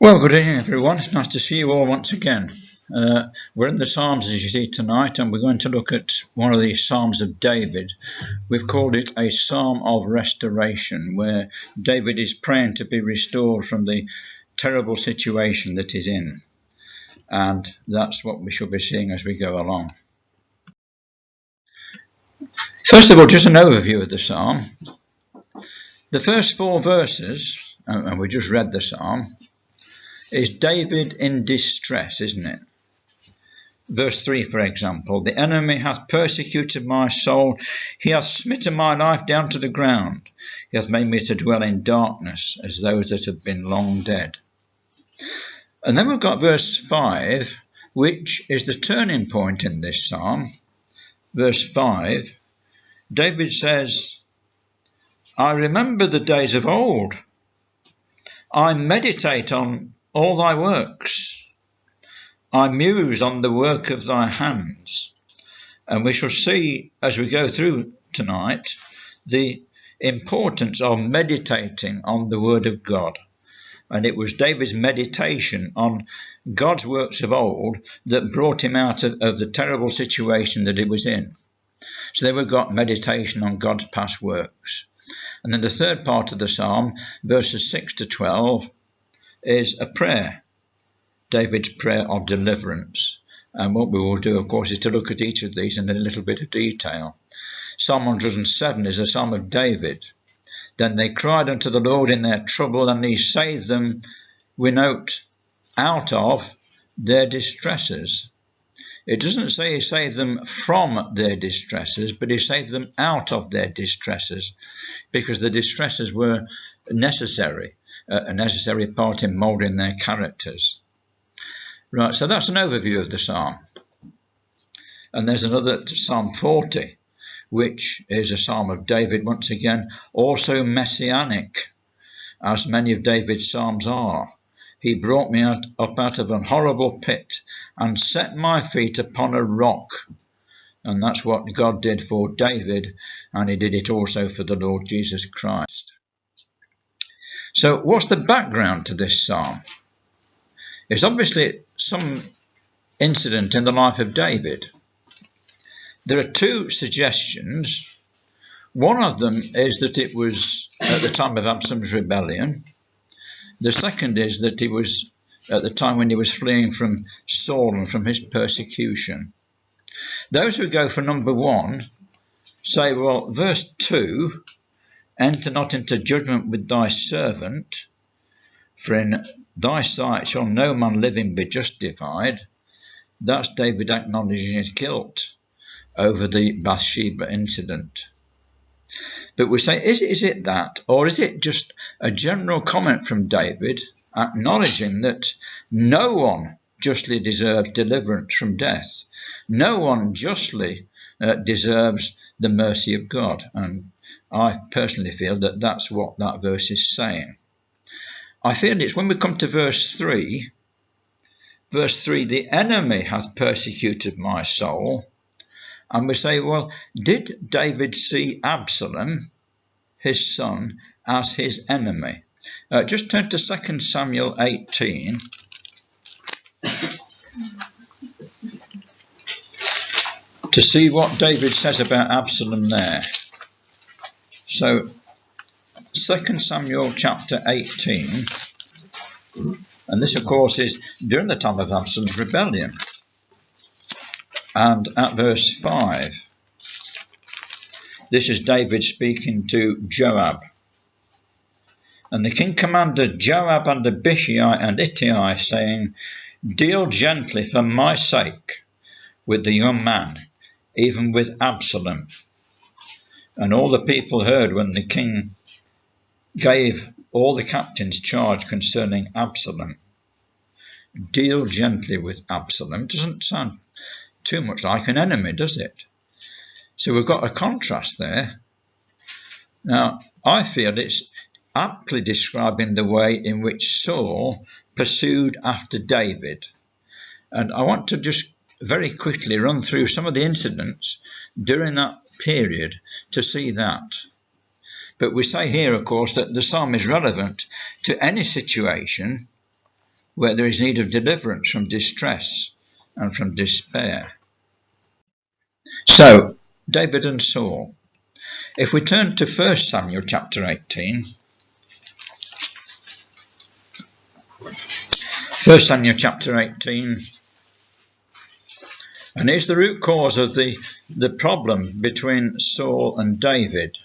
Well, good evening, everyone. It's nice to see you all once again. We're in the Psalms, as you see, tonight, and we're going to look at one of the Psalms of David. We've called it a Psalm of Restoration, where David is praying to be restored from the terrible situation that he's in. And that's what we shall be seeing as we go along. First of all, just an overview of the Psalm. The first 4 verses, and we just read the Psalm, is David in distress, isn't it? Verse 3, for example, the enemy hath persecuted my soul. He hath smitten my life down to the ground. He hath made me to dwell in darkness as those that have been long dead. And then we've got verse 5, which is the turning point in this psalm. Verse 5, David says, I remember the days of old. I meditate on all thy works. I muse on the work of thy hands. And we shall see as we go through tonight the importance of meditating on the word of God. And it was David's meditation on God's works of old that brought him out of the terrible situation that he was in. So there we've got meditation on God's past works. And then the third part of the psalm, verses 6 to 12, is a prayer, David's prayer of deliverance. And what we will do, of course, is to look at each of these in a little bit of detail. Psalm 107 is a psalm of David. Then they cried unto the Lord in their trouble, and he saved them, we note, out of their distresses. It doesn't say he saved them from their distresses, but he saved them out of their distresses, because the distresses were necessary, a necessary part in moulding their characters. Right, so that's an overview of the psalm. And there's another, Psalm 40, which is a psalm of David, once again, also messianic, as many of David's psalms are. He brought me up out of an horrible pit and set my feet upon a rock. And that's what God did for David, and he did it also for the Lord Jesus Christ. So what's the background to this psalm? It's obviously some incident in the life of David. There are 2 suggestions. One of them is that it was at the time of Absalom's rebellion. The second is that it was at the time when he was fleeing from Saul and from his persecution. Those who go for number 1 say, well, verse 2, enter not into judgment with thy servant, for in thy sight shall no man living be justified. That's David acknowledging his guilt over the Bathsheba incident. But we say, is it that, or is it just a general comment from David acknowledging that no one justly deserves deliverance from death? No one justly deserves the mercy of God. And I personally feel that that's what that verse is saying. I feel it's when we come to verse 3, the enemy hath persecuted my soul. And we say, well, did David see Absalom, his son, as his enemy? Just turn to 2 Samuel 18. To see what David says about Absalom there. So, 2 Samuel chapter 18. And this, of course, is during the time of Absalom's rebellion. And at verse 5, this is David speaking to Joab. And the king commanded Joab and Abishai and Ittai, saying, deal gently for my sake with the young man, even with Absalom. And all the people heard when the king gave all the captains charge concerning Absalom. Deal gently with Absalom. It doesn't sound too much like an enemy, does it? So we've got a contrast there. Now, I feel it's aptly describing the way in which Saul pursued after David. And I want to just very quickly run through some of the incidents during that period to see that. But we say here, of course, that the psalm is relevant to any situation where there is need of deliverance from distress and from despair. So, David and Saul. If we turn to 1 Samuel chapter 18, 1 Samuel chapter 18, and it's the root cause of the problem between Saul and David.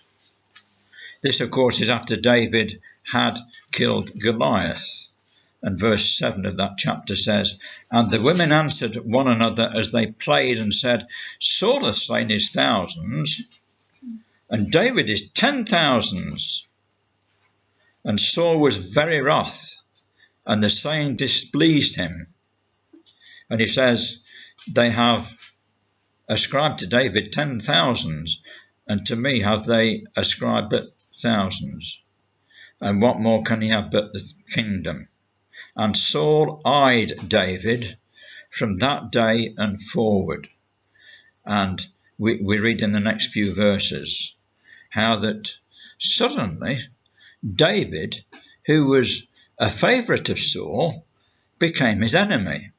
This, of course, is after David had killed Goliath. And verse 7 of that chapter says, "And the women answered one another as they played and said, Saul hath slain his thousands, and David his 10,000s. And Saul was very wroth, and the saying displeased him." And he says, "They have ascribed to David 10,000s, and to me have they ascribed but thousands. And what more can he have but the kingdom?" And Saul eyed David from that day and forward. And we read in the next few verses how that suddenly David, who was a favourite of Saul, became his enemy.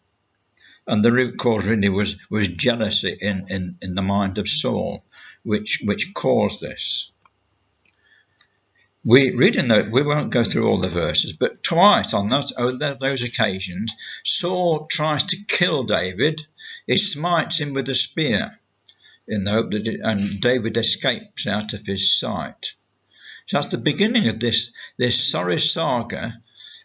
And the root cause really was jealousy in the mind of Saul, which caused this. We read in that, we won't go through all the verses, but twice on those occasions, Saul tries to kill David. He smites him with a spear in the hope that and David escapes out of his sight. So that's the beginning of this sorry saga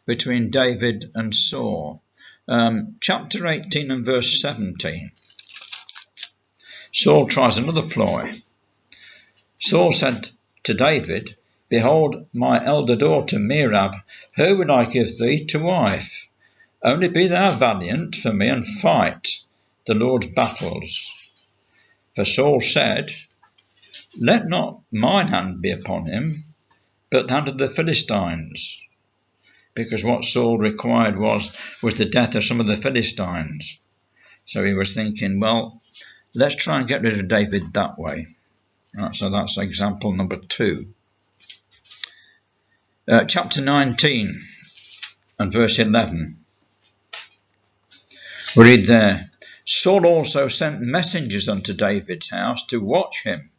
between David and Saul. Chapter 18 and verse 17. Saul tries another ploy. Saul said to David, "Behold, my elder daughter Merab, her would I give thee to wife. Only be thou valiant for me and fight the Lord's battles." For Saul said, "Let not mine hand be upon him, but the hand of the Philistines." Because what Saul required was the death of some of the Philistines. So he was thinking, well, let's try and get rid of David that way. So that's example number 2. Chapter 19 and verse 11. We read there, "Saul also sent messengers unto David's house to watch him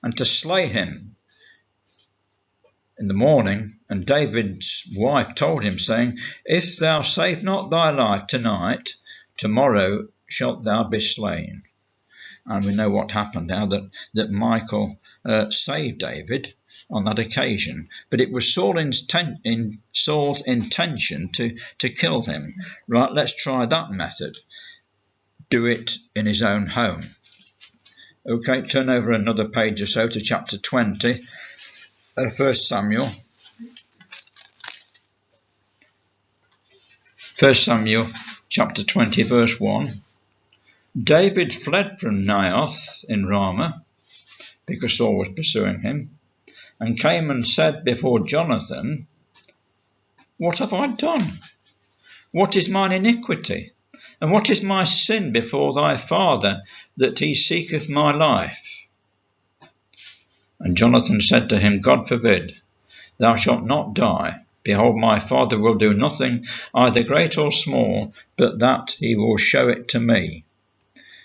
and to slay him in the morning. And David's wife told him, saying, If thou save not thy life tonight, tomorrow shalt thou be slain." And we know what happened now, that Michal saved David on that occasion. But it was Saul's intention to kill him. Right, let's try that method. Do it in his own home. Okay, turn over another page or so to chapter 20. 1 Samuel. 1 Samuel chapter 20 verse 1. David fled from Naioth in Ramah, because Saul was pursuing him, and came and said before Jonathan, "What have I done? What is mine iniquity? And what is my sin before thy father, that he seeketh my life?" And Jonathan said to him, "God forbid, thou shalt not die. Behold, my father will do nothing, either great or small, but that he will show it to me.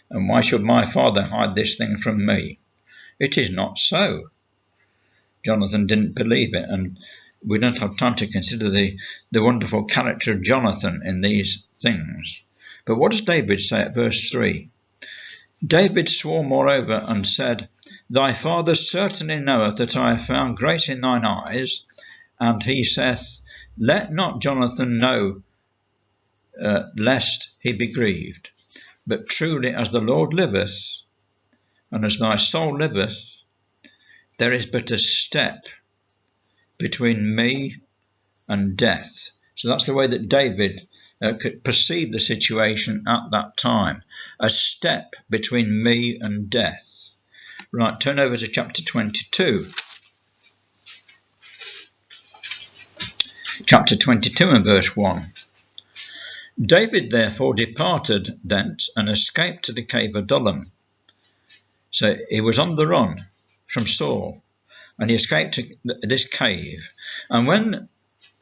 And why should my father hide this thing from me? It is not so." Jonathan didn't believe it, and we don't have time to consider the wonderful character of Jonathan in these things. But what does David say at verse 3? "David swore moreover and said, Thy father certainly knoweth that I have found grace in thine eyes. And he saith, Let not Jonathan know, lest he be grieved. But truly as the Lord liveth, and as thy soul liveth, there is but a step between me and death." So that's the way that David could perceive the situation at that time. A step between me and death. Right, turn over to chapter 22. Chapter 22 and verse 1. "David therefore departed thence and escaped to the cave of Adullam." So he was on the run from Saul, and he escaped to this cave. And when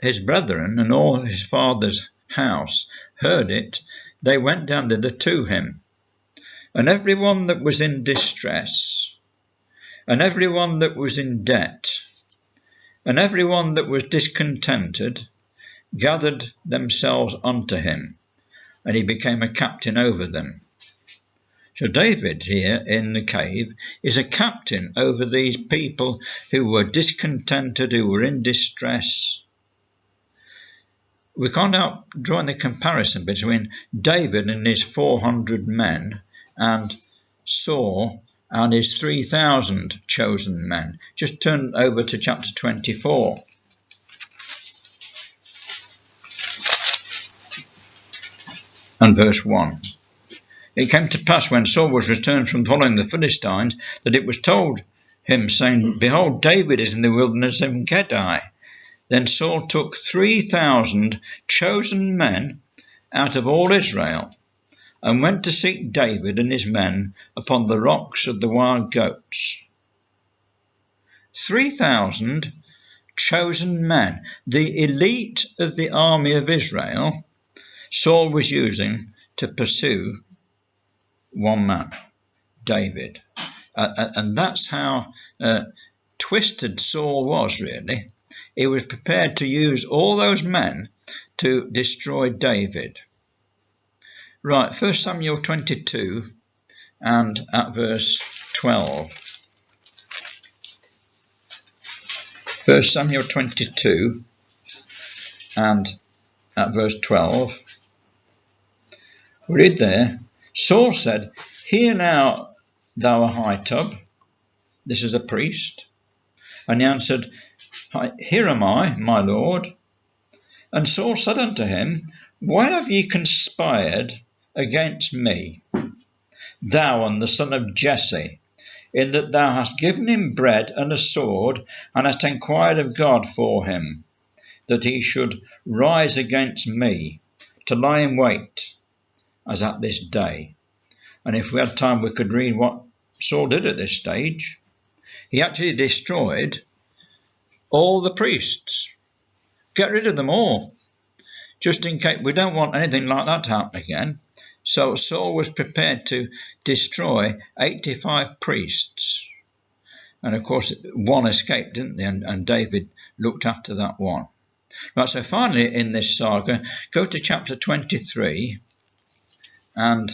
his brethren and all his father's house heard it, they went down thither to him. And every one that was in distress, and every one that was in debt, and every one that was discontented, gathered themselves unto him, and he became a captain over them. So David here in the cave is a captain over these people who were discontented, who were in distress. We can't help drawing the comparison between David and his 400 men and Saul and his 3,000 chosen men. Just turn over to chapter 24. And verse 1. It came to pass when Saul was returned from following the Philistines that it was told him, saying, Behold, David is in the wilderness of Engedi. Then Saul took 3,000 chosen men out of all Israel, and went to seek David and his men upon the rocks of the wild goats. 3,000 chosen men, the elite of the army of Israel, Saul was using to pursue one man, David. And that's how twisted Saul was, really. He was prepared to use all those men to destroy David. Right, 1 Samuel 22 and at verse 12. 1 Samuel 22 and at verse 12. We read there, Saul said, Hear now, thou Ahitub. This is a priest. And he answered, Here am I, my lord. And Saul said unto him, Why have ye conspired against me, thou and the son of Jesse, in that thou hast given him bread and a sword, and hast enquired of God for him, that he should rise against me, to lie in wait, as at this day? And if we had time, we could read what Saul did at this stage. He actually destroyed all the priests. Get rid of them all, just in case. We don't want anything like that to happen again. So Saul was prepared to destroy 85 priests. And of course, one escaped, didn't they? And David looked after that one. Right, so finally in this saga, go to chapter 23 and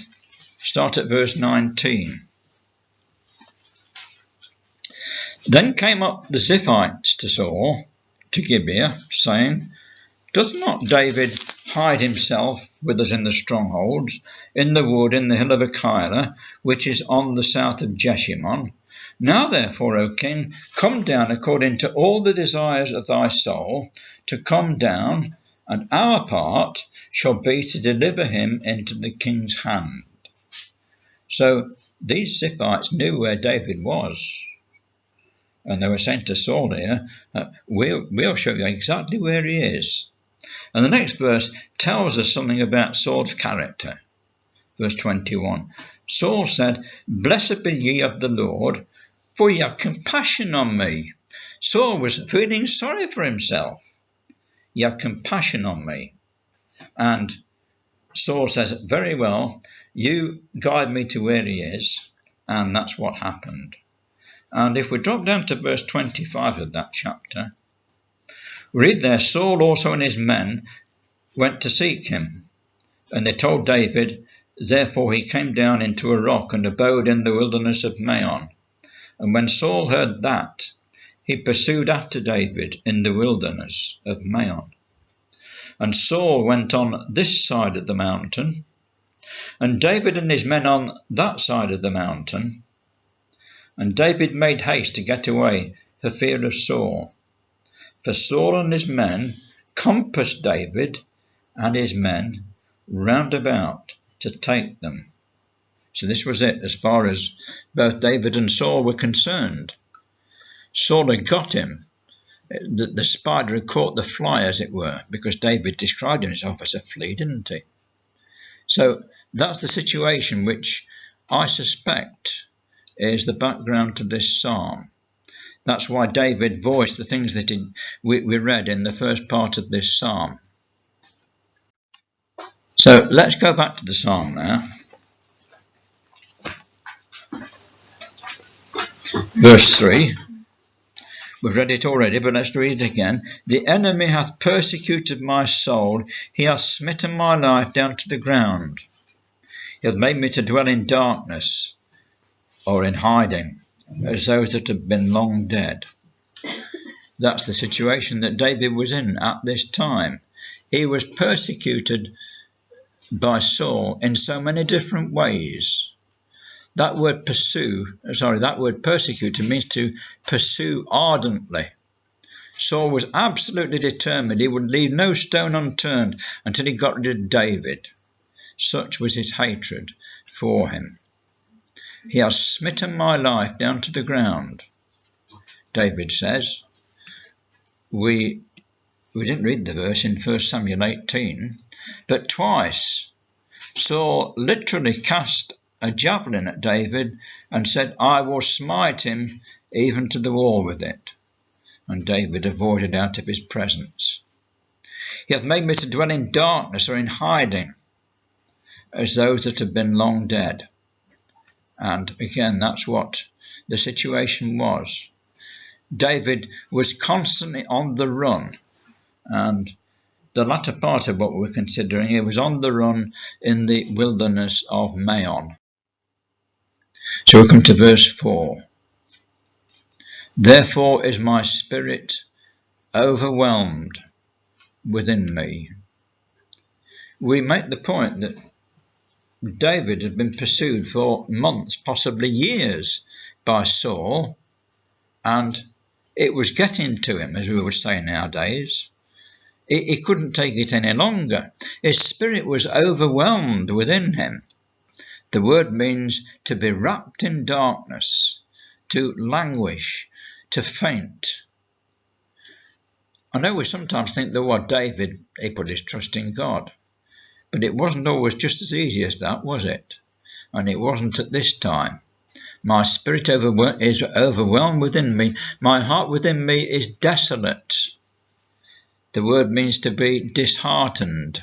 start at verse 19. Then came up the Ziphites to Saul, to Gibeah, saying, Doth not David hide himself with us in the strongholds, in the wood, in the hill of Achilah, which is on the south of Jeshimon? Now therefore, O king, come down according to all the desires of thy soul, to come down, and our part shall be to deliver him into the king's hand. So these Ziphites knew where David was. And they were saying to Saul here, we'll show you exactly where he is. And the next verse tells us something about Saul's character. Verse 21. Saul said, Blessed be ye of the Lord, for ye have compassion on me. Saul was feeling sorry for himself. Ye have compassion on me. And Saul says, very well, you guide me to where he is. And that's what happened. And if we drop down to verse 25 of that chapter, read there, Saul also and his men went to seek him. And they told David, therefore he came down into a rock and abode in the wilderness of Maon. And when Saul heard that, he pursued after David in the wilderness of Maon. And Saul went on this side of the mountain, and David and his men on that side of the mountain. And David made haste to get away for fear of Saul. For Saul and his men compassed David and his men round about to take them. So this was it as far as both David and Saul were concerned. Saul had got him. The spider had caught the fly, as it were, because David described himself as a flea, didn't he? So that's the situation which I suspect is the background to this psalm. That's why David voiced the things that we read in the first part of this psalm. So let's go back to the psalm now. Verse 3. We've read it already, but let's read it again. The enemy hath persecuted my soul. He hath smitten my life down to the ground. He hath made me to dwell in darkness, or in hiding, as those that have been long dead. That's the situation that David was in at this time. He was persecuted by Saul in so many different ways. That word persecuted means to pursue ardently. Saul was absolutely determined he would leave no stone unturned until he got rid of David. Such was his hatred for him. He has smitten my life down to the ground, David says. We didn't read the verse in 1 Samuel 18, but twice Saul literally cast a javelin at David and said, I will smite him even to the wall with it. And David avoided out of his presence. He hath made me to dwell in darkness or in hiding, as those that have been long dead. And again, that's what the situation was. David was constantly on the run, and the latter part of what we're considering, he was on the run in the wilderness of Maon. So we come to verse 4. Therefore is my spirit overwhelmed within me. We make the point that David had been pursued for months, possibly years, by Saul, and it was getting to him, as we would say nowadays. He couldn't take it any longer. His spirit was overwhelmed within him. The word means to be wrapped in darkness, to languish, to faint. I know we sometimes think that what David, he put his trust in God, but it wasn't always just as easy as that, was it? And it wasn't at this time. My spirit is overwhelmed within me. My heart within me is desolate. The word means to be disheartened.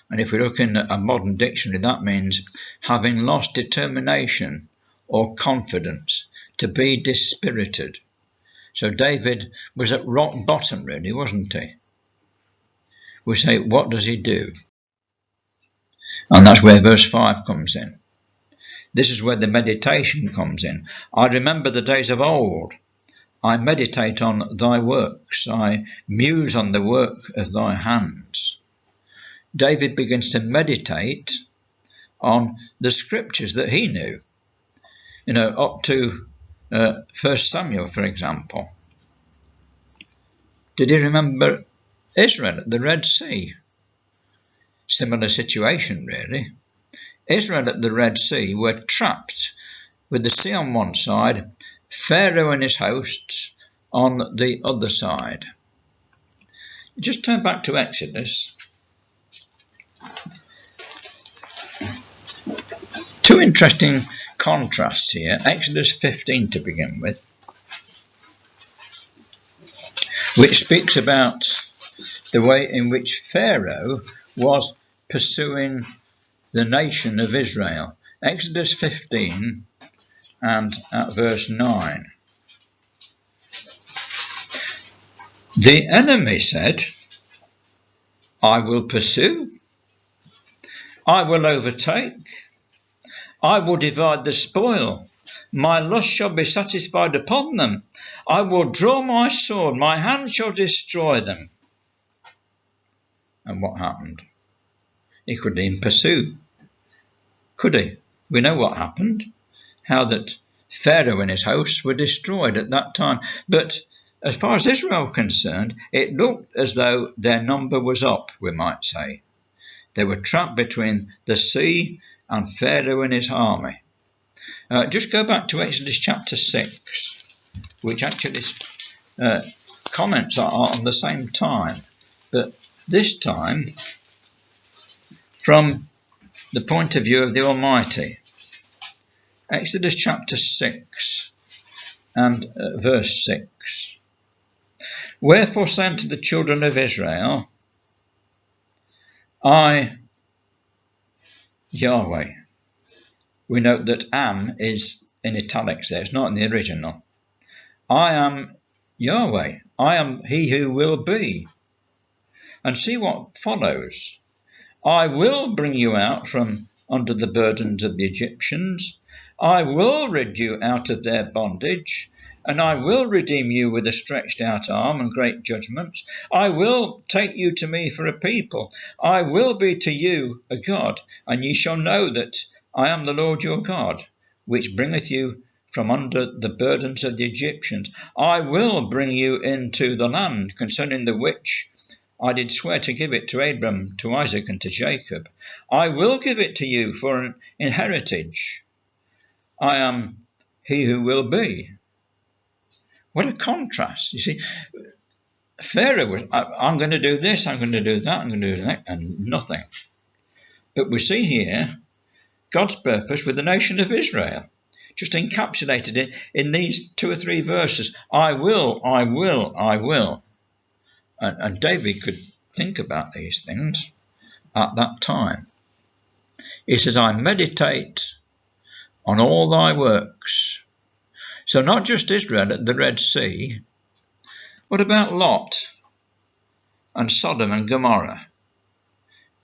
And if we look in a modern dictionary, that means having lost determination or confidence, to be dispirited. So David was at rock bottom, really, wasn't he? We say, what does he do? And that's where verse 5 comes in. This is where the meditation comes in. I remember the days of old. I meditate on thy works. I muse on the work of thy hands. David begins to meditate on the scriptures that he knew. Up to 1 Samuel, for example. Did he remember Israel at the Red Sea? Similar situation, really. Israel at the Red Sea were trapped with the sea on one side, Pharaoh and his hosts on the other side. Just turn back to Exodus. Two interesting contrasts here. Exodus 15 to begin with, which speaks about the way in which Pharaoh was pursuing the nation of Israel. Exodus 15 and at verse 9. The enemy said, I will pursue, I will overtake, I will divide the spoil, my lust shall be satisfied upon them, I will draw my sword, my hand shall destroy them. And what happened? He couldn't even pursue, could he? We know what happened, how that Pharaoh and his hosts were destroyed at that time. But as far as Israel was concerned, it looked as though their number was up, we might say. They were trapped between the sea and Pharaoh and his army. Just go back to Exodus chapter 6, which actually comments on the same time, but this time from the point of view of the Almighty. Exodus chapter 6 and verse 6. Wherefore say unto the children of Israel, I Yahweh. We note that am is in italics there. It's not in the original. I am Yahweh. I am he who will be. And see what follows. I will bring you out from under the burdens of the Egyptians. I will rid you out of their bondage, and I will redeem you with a stretched out arm and great judgments. I will take you to me for a people. I will be to you a God, and ye shall know that I am the Lord your God, which bringeth you from under the burdens of the Egyptians. I will bring you into the land concerning the which I did swear to give it to Abram, to Isaac, and to Jacob. I will give it to you for an inheritance. I am he who will be. What a contrast. You see, Pharaoh was, I'm going to do this, I'm going to do that, I'm going to do that, and nothing. But we see here God's purpose with the nation of Israel, just encapsulated in these 2 or 3 verses. I will, I will, I will. And David could think about these things at that time. He says, I meditate on all thy works. So not just Israel at the Red Sea. What about Lot and Sodom and Gomorrah?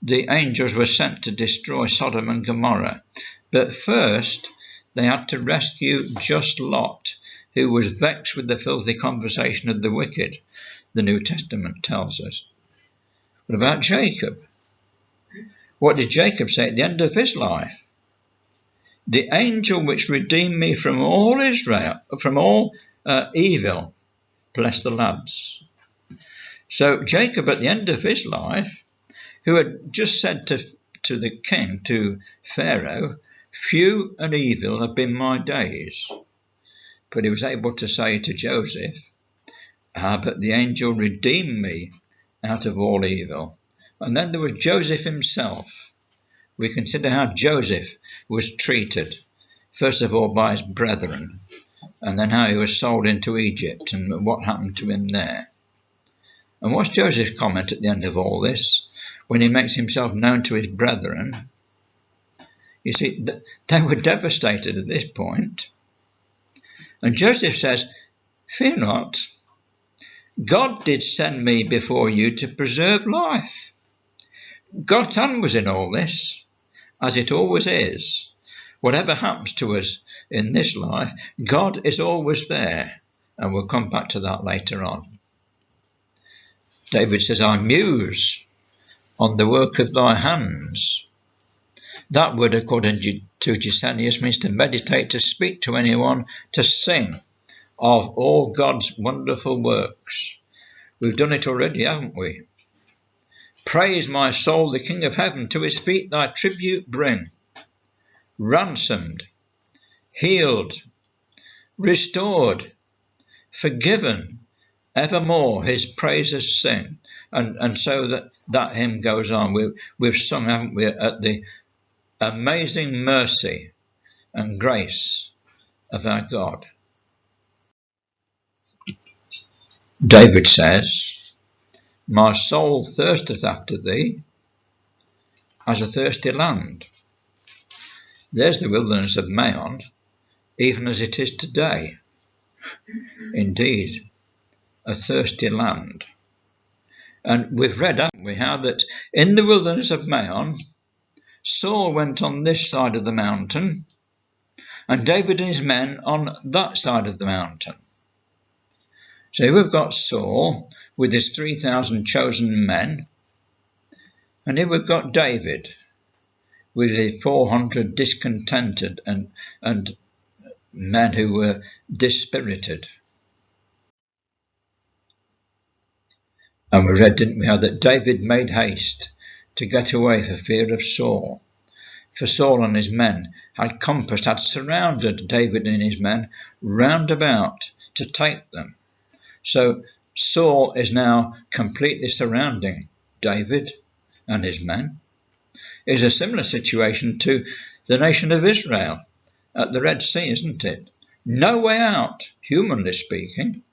The angels were sent to destroy Sodom and Gomorrah. But first, they had to rescue just Lot, who was vexed with the filthy conversation of the wicked, the New Testament tells us. What about Jacob? What did Jacob say at the end of his life? The angel which redeemed me from all Israel, from all evil, bless the lads. So Jacob at the end of his life, who had just said to the king, to Pharaoh, few and evil have been my days. But he was able to say to Joseph, but the angel redeemed me out of all evil. And then there was Joseph himself. We consider how Joseph was treated, first of all by his brethren, and then how he was sold into Egypt and what happened to him there. And what's Joseph's comment at the end of all this, when he makes himself known to his brethren? You see, they were devastated at this point. And Joseph says, fear not. God did send me before you to preserve life. God's hand was in all this, as it always is. Whatever happens to us in this life, God is always there, and we'll come back to that later on. David says, I muse on the work of thy hands. That word, according to Gesenius, means to meditate, to speak to anyone, to sing of all God's wonderful works. We've done it already, haven't we? Praise my soul, the King of heaven, to his feet thy tribute bring. Ransomed, healed, restored, forgiven, evermore his praises sing. And so that hymn goes on. We've sung, haven't we, at the amazing mercy and grace of our God. David says, my soul thirsteth after thee as a thirsty land. There's the wilderness of Maon, even as it is today. Indeed, a thirsty land. And we've read, haven't we, how that in the wilderness of Maon, Saul went on this side of the mountain, and David and his men on that side of the mountain. So here we've got Saul with his 3,000 chosen men, and here we've got David with his 400 discontented and men who were dispirited. And we read, didn't we, how that David made haste to get away for fear of Saul. For Saul and his men had compassed, had surrounded David and his men round about to take them. So Saul is now completely surrounding David and his men. It's a similar situation to the nation of Israel at the Red Sea, isn't it? No way out, humanly speaking.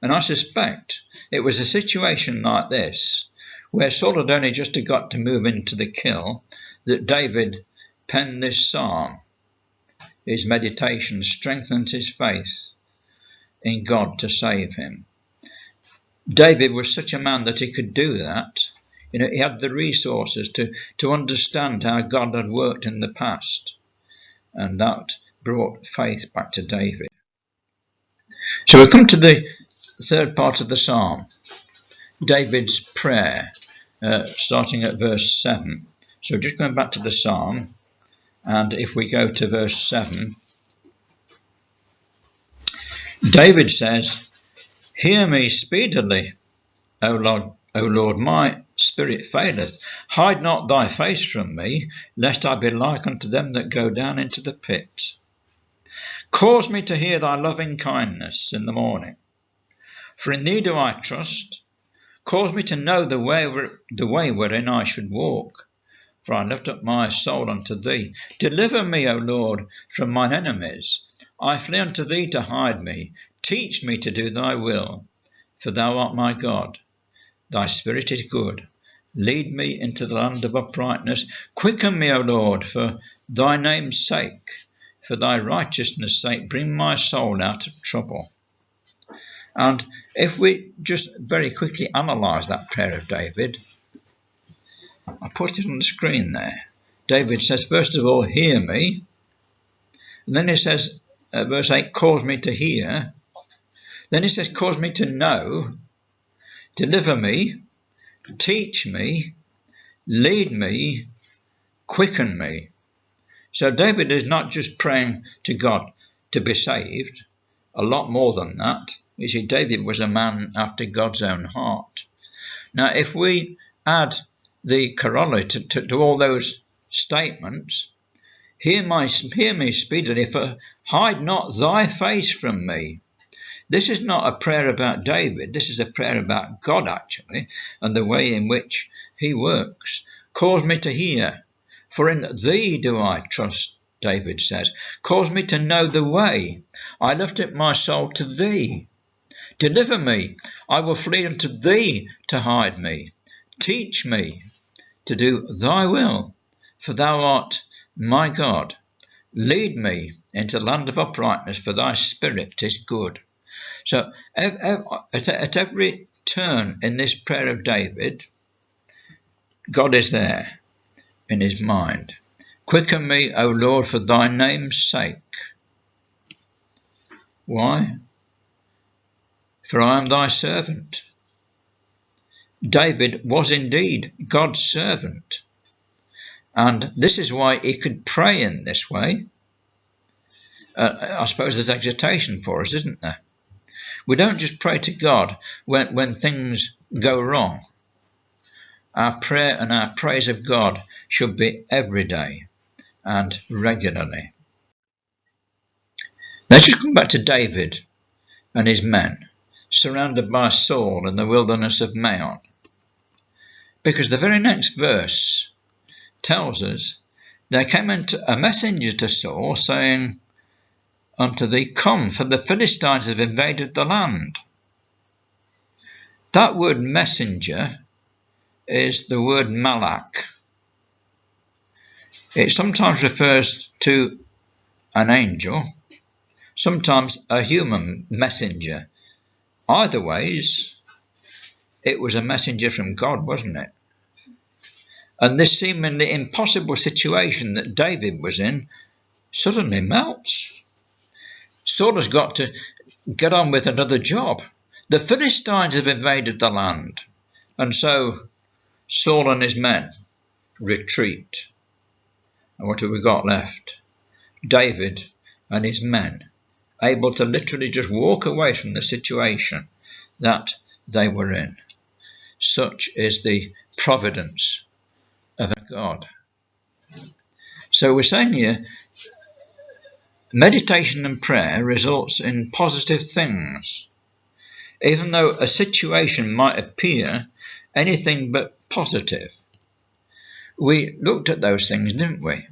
And I suspect it was a situation like this, where Saul had only just got to move into the kill, that David penned this psalm, his meditation strengthened his faith in God to save him. David was such a man that he could do that. He had the resources to understand how God had worked in the past, and that brought faith back to David. So we come to the third part of the psalm, David's prayer, starting at verse 7. So just going back to the psalm, and if we go to verse 7, David says, "Hear me speedily, O Lord, my spirit faileth. Hide not thy face from me, lest I be like unto them that go down into the pit. Cause me to hear thy loving kindness in the morning, for in thee do I trust. Cause me to know the way wherein I should walk, for I lift up my soul unto thee. Deliver me, O Lord, from mine enemies. I flee unto thee to hide me. Teach me to do thy will, for thou art my God. Thy spirit is good. Lead me into the land of uprightness. Quicken me, O Lord, for thy name's sake. For thy righteousness' sake, bring my soul out of trouble." And if we just very quickly analyse that prayer of David, I put it on the screen there. David says, first of all, hear me. And then he says, verse 8, cause me to hear. Then he says, cause me to know. Deliver me, teach me, lead me, quicken me. So David is not just praying to God to be saved, a lot more than that. You see, David was a man after God's own heart. Now, if we add the corollary to all those statements, hear me speedily, for hide not thy face from me. This is not a prayer about David. This is a prayer about God, actually, and the way in which he works. Cause me to hear, for in thee do I trust, David says. Cause me to know the way. I lift up my soul to thee. Deliver me. I will flee unto thee to hide me. Teach me to do thy will, for thou art my God. Lead me into the land of uprightness, for thy spirit is good. So at every turn in this prayer of David, God is there in his mind. Quicken me, O Lord, for thy name's sake. Why? For I am thy servant. David was indeed God's servant. And this is why he could pray in this way. I suppose there's exhortation for us, isn't there? We don't just pray to God when things go wrong. Our prayer and our praise of God should be every day and regularly. Let's just come back to David and his men, surrounded by Saul in the wilderness of Maon. Because the very next verse tells us, there came a messenger to Saul, saying unto thee, come, for the Philistines have invaded the land. That word messenger is the word malak. It sometimes refers to an angel, sometimes a human messenger. Either ways, it was a messenger from God, wasn't it? And this seemingly impossible situation that David was in suddenly melts. Saul has got to get on with another job. The Philistines have invaded the land, and so Saul and his men retreat. And what have we got left? David and his men, able to literally just walk away from the situation that they were in. Such is the providence of a God. So we're saying here, meditation and prayer results in positive things. Even though a situation might appear anything but positive. We looked at those things, didn't we?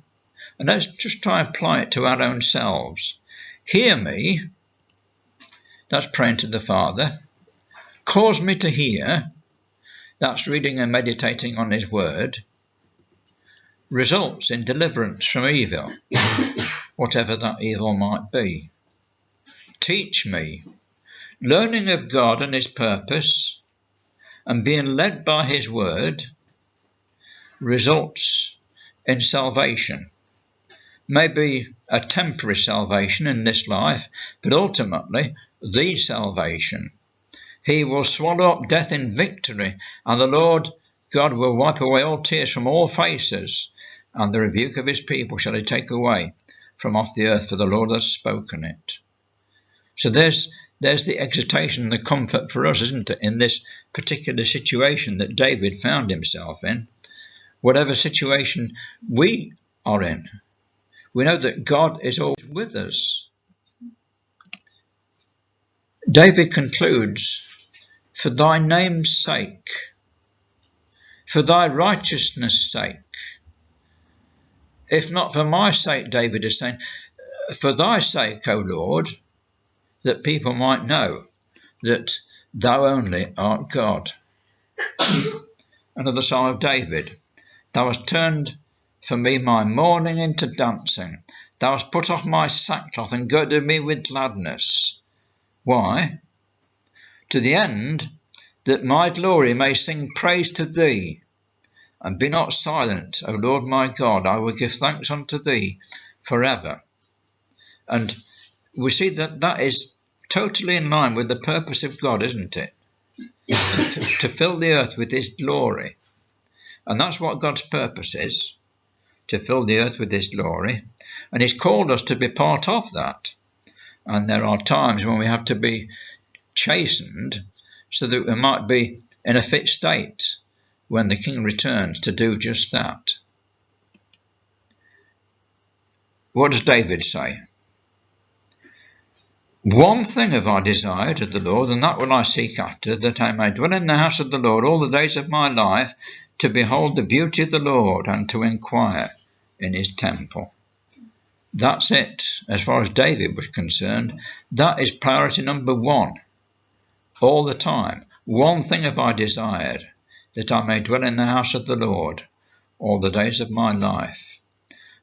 And let's just try and apply it to our own selves. Hear me, that's praying to the Father. Cause me to hear, that's reading and meditating on his word. results in deliverance from evil, whatever that evil might be. Teach me, learning of God and his purpose and being led by his word, results in salvation. Maybe a temporary salvation in this life, but ultimately the salvation. He will swallow up death in victory, and the Lord God will wipe away all tears from all faces, and the rebuke of his people shall he take away from off the earth, for the Lord has spoken it. So there's the exhortation and the comfort for us, isn't it, in this particular situation that David found himself in. Whatever situation we are in, we know that God is always with us. David concludes, for thy name's sake, for thy righteousness' sake. If not for my sake, David is saying, for thy sake, O Lord, that people might know that thou only art God. Another Psalm of David. Thou hast turned for me my mourning into dancing. Thou hast put off my sackcloth and girded me with gladness. Why? To the end that my glory may sing praise to thee. And be not silent, O Lord my God, I will give thanks unto thee forever. And we see that is totally in line with the purpose of God, isn't it? To fill the earth with his glory. And that's what God's purpose is, to fill the earth with his glory. And he's called us to be part of that. And there are times when we have to be chastened so that we might be in a fit state when the King returns to do just that. What does David say? One thing have I desired of the Lord, and that will I seek after, that I may dwell in the house of the Lord all the days of my life, to behold the beauty of the Lord and to inquire in his temple. That's it, as far as David was concerned. That is priority number one, all the time. One thing have I desired, that I may dwell in the house of the Lord all the days of my life.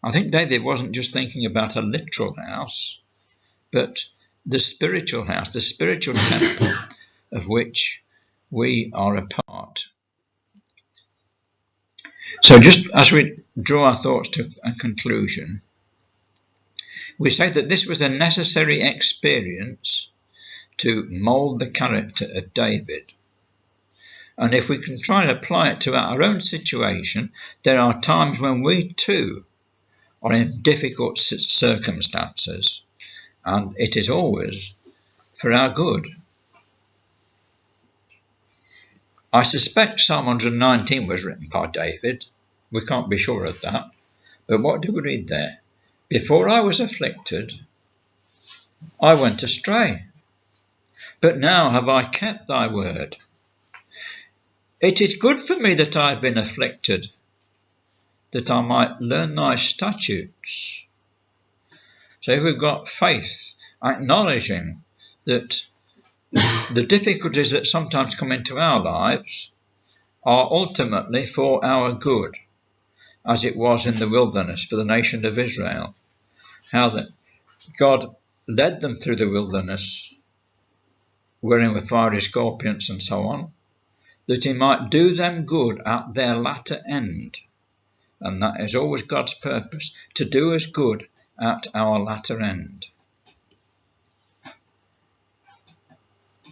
I think David wasn't just thinking about a literal house, but the spiritual house, the spiritual temple of which we are a part. So just as we draw our thoughts to a conclusion, we say that this was a necessary experience to mould the character of David. And if we can try and apply it to our own situation, there are times when we too are in difficult circumstances, and it is always for our good. I suspect Psalm 119 was written by David. We can't be sure of that. But what do we read there? Before I was afflicted, I went astray. But now have I kept thy word. It is good for me that I have been afflicted, that I might learn thy statutes. So if we've got faith, acknowledging that the difficulties that sometimes come into our lives are ultimately for our good, as it was in the wilderness for the nation of Israel, how that God led them through the wilderness, wherein were fiery scorpions and so on, that he might do them good at their latter end. And that is always God's purpose, to do us good at our latter end.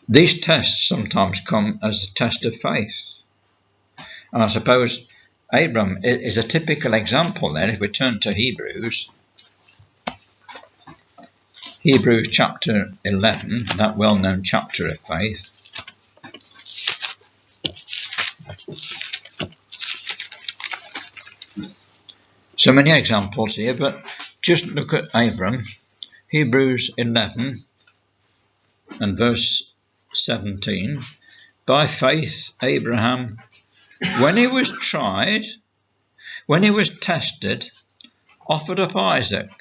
These tests sometimes come as a test of faith. And I suppose Abram is a typical example there. If we turn to Hebrews chapter 11, that well-known chapter of faith. So many examples here, but just look at Abram. Hebrews 11 and verse 17. By faith Abraham, when he was tried, when he was tested, offered up Isaac.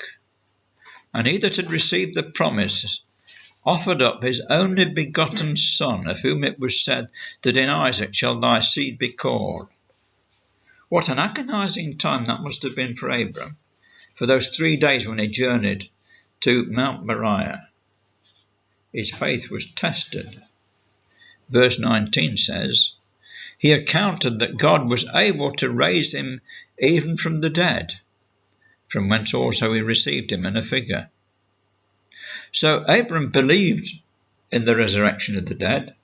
And he that had received the promise offered up his only begotten son, of whom it was said that in Isaac shall thy seed be called. What an agonizing time that must have been for Abram, for those 3 days when he journeyed to Mount Moriah. His faith was tested. Verse 19 says, he accounted that God was able to raise him even from the dead, from whence also he received him in a figure. So Abram believed in the resurrection of the dead,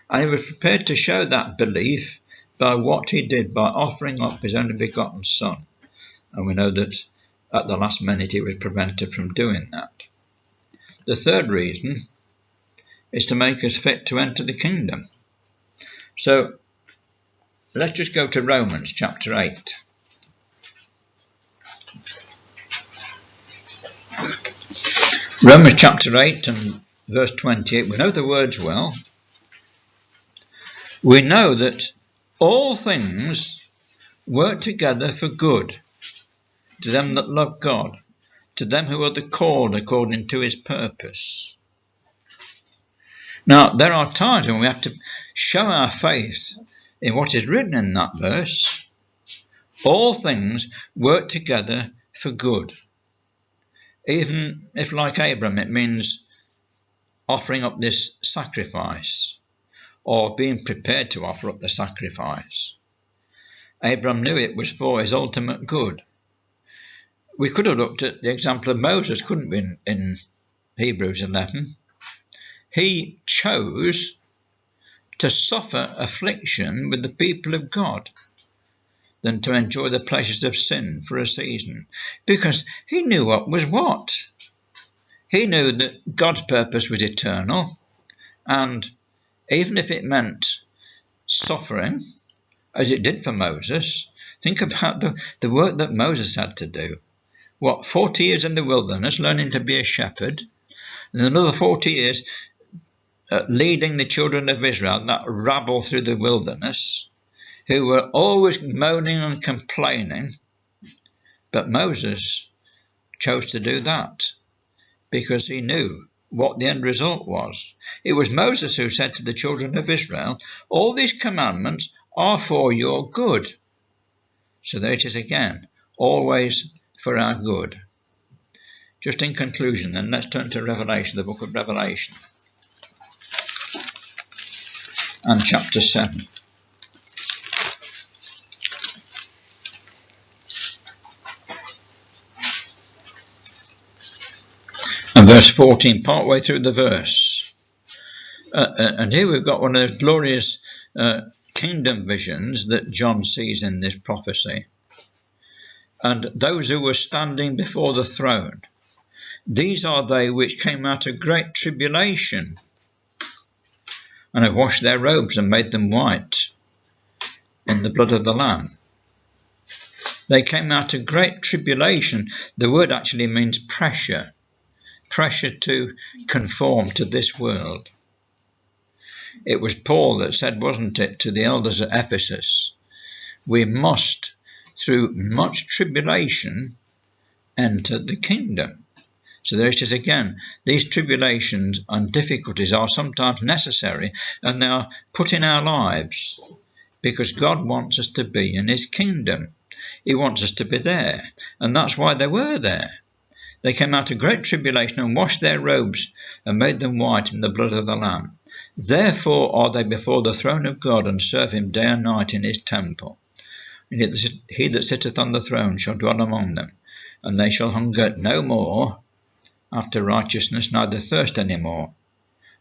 and he was prepared to show that belief by what he did, by offering up his only begotten son. And we know that at the last minute he was prevented from doing that. The third reason is to make us fit to enter the kingdom. So let's just go to Romans chapter 8. Romans chapter 8 and verse 28, we know the words well. We know that all things work together for good to them that love God, to them who are the called according to his purpose. Now, there are times when we have to show our faith in what is written in that verse. All things work together for good. Even if, like Abram, it means offering up this sacrifice or being prepared to offer up the sacrifice. Abram knew it was for his ultimate good. We could have looked at the example of Moses, couldn't we, in Hebrews 11. He chose to suffer affliction with the people of God than to enjoy the pleasures of sin for a season, because he knew what was what. He knew that God's purpose was eternal, and even if it meant suffering, as it did for Moses, think about the work that Moses had to do. 40 years in the wilderness learning to be a shepherd, and another 40 years leading the children of Israel, that rabble through the wilderness, who were always moaning and complaining. But Moses chose to do that because he knew what the end result was. It was Moses who said to the children of Israel, all these commandments are for your good. So there it is again, always for our good. Just in conclusion, then, let's turn to Revelation, the book of Revelation, and chapter 7. And verse 14, part way through the verse. And here we've got one of those glorious kingdom visions that John sees in this prophecy. And those who were standing before the throne, these are they which came out of great tribulation, and have washed their robes and made them white in the blood of the Lamb. They came out of great tribulation. The word actually means pressure to conform to this world. It was Paul that said, wasn't it, to the elders at Ephesus, we must, through much tribulation, enter the kingdom. So there it is again. These tribulations and difficulties are sometimes necessary, and they are put in our lives because God wants us to be in his kingdom. He wants us to be there, and that's why they were there. They came out of great tribulation and washed their robes and made them white in the blood of the Lamb. Therefore are they before the throne of God, and serve him day and night in his temple. And he that sitteth on the throne shall dwell among them, and they shall hunger no more after righteousness, neither thirst any more,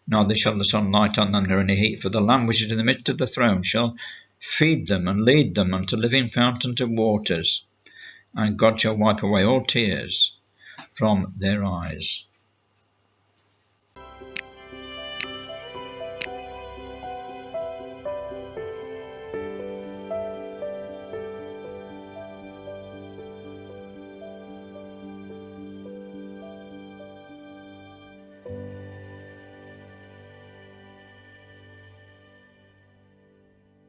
neither shall the sun light on them nor any heat, for the Lamb which is in the midst of the throne shall feed them and lead them unto living fountains of waters, and God shall wipe away all tears from their eyes.